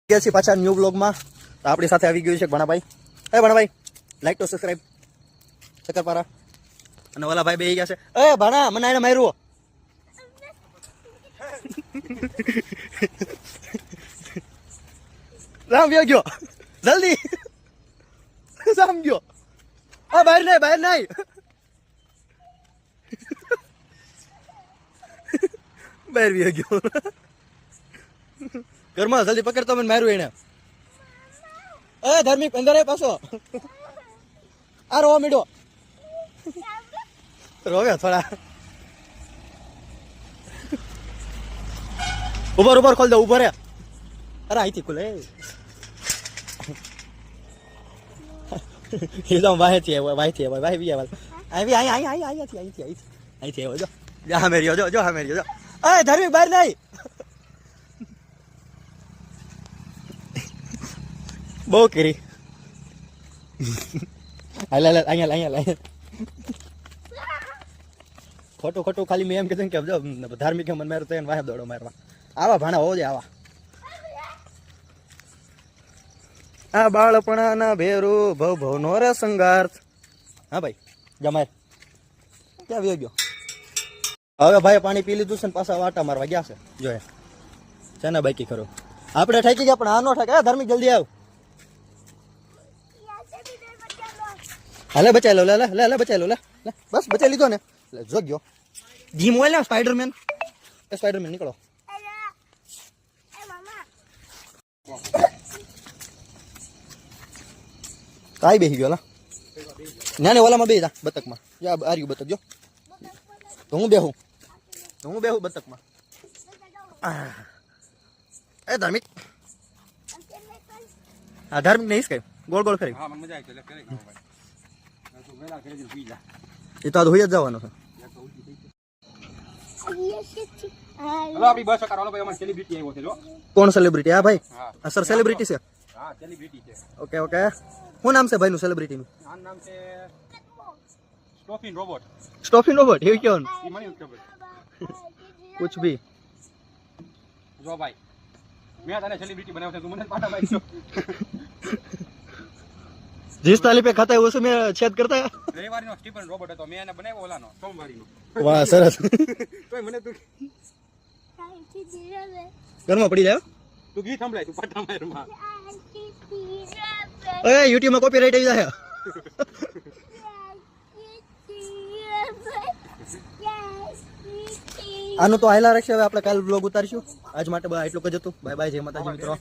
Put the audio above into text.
છીએ પાછા ન્યૂ બ્લોગમાં. તો આપણી સાથે આવી ગયું છે ભણાભાઈ. ભણાભાઈ લાઈક તો સબસ્ક્રાઈબ ચક્કરપારા. અને ઓલા ભાઈ બે ગયા છે. ભણા મને એને માર્યું. રામ ગયો જલ્દી રામ ગયો. બહાર નહીં બહાર નહીં. બહાર બી ગયો ઘરમાં. જલ્દી પકડતો મને માર્યું એને. ધાર્મિક અંદર પાછો આ રો મીડો રોવ્યો થોડા. ઉભર ઉભર ખોલ દે ઉભર. અરે અહીંથી ખુલે એકદમ વાહેથી આવ્યો વાહેથી આવ્યો વાહી બી આવ્યો આવી અહીંથી આવ્યો. જો હા મેર્યો જો હા મેર્યો જો. ધાર્મિક બહાર નહીં. બહુ કરી અહીંયા ખોટું ખાલી મેં એમ કીધું કે ધાર્મિક મને મારું તો એને વાહ દોડો મારવા. આવા ભાણા હોવો જોઈએ આવા. આ બાળપણાના ભેરું ભવ નો રે સંગાર્થ. હા ભાઈ જમાય ક્યાં વ્યો ગયો. હવે ભાઈ પાણી પી લીધું છે ને પાછા વાટા મારવા ગયા છે. જોઈએ છે ને બાકી ખરો આપણે ઠાકી ગયા પણ આ નો ઠાકે. ધાર્મિક જલ્દી આવ. હાલે બચાઈ લો લે બચાઈ લો લે બસ બચાઈ લીધો ને. જો ગયો જીમ હોય ને સ્પાઈડરમેન. નીકળો. કાઈ બેસી ગયો નાની ઓલામાં બેસી જા બતકમાં. આર્યું બતક જો તો હું બેહું બતકમાં. ધાર્મિક ધાર્મિક નહીં કઈ ગોળ ગોળ કરી. એ તો હોય જ જવાનો છે. કોણ સેલિબ્રિટી? હા ભાઈ સર સેલિબ્રિટી છે. ઓકે શું નામ છે ભાઈ નું સેલિબ્રિટી નું? સ્ટોફિન રોબોટ એવું કેવું? कुछ भी જો ભાઈ મેં તને સેલિબ્રિટી બનાવ્યો છે તું મને પાટા મારજો. जिस ताली पे खाता है उसमें छेद करता है. રવિવારીનો સ્ટીફન રોબોટ હતો મેં એને બનાવ્યો ઓલાનો સોમવારીનો. વાહ સરસ. તોય મને તું ઘરમાં પડી જાય. તું ગીત સંભળાય તું પાટા મારમાં. YouTube માં કોપીરાઈટ આવી જાય. આનું તો હાઈલા રાખશે. હવે આપણે કાલ બ્લોગ ઉતારીશું. આજ માટે એટલું જ હતું. બાય બાય જય માતાજી મિત્રો.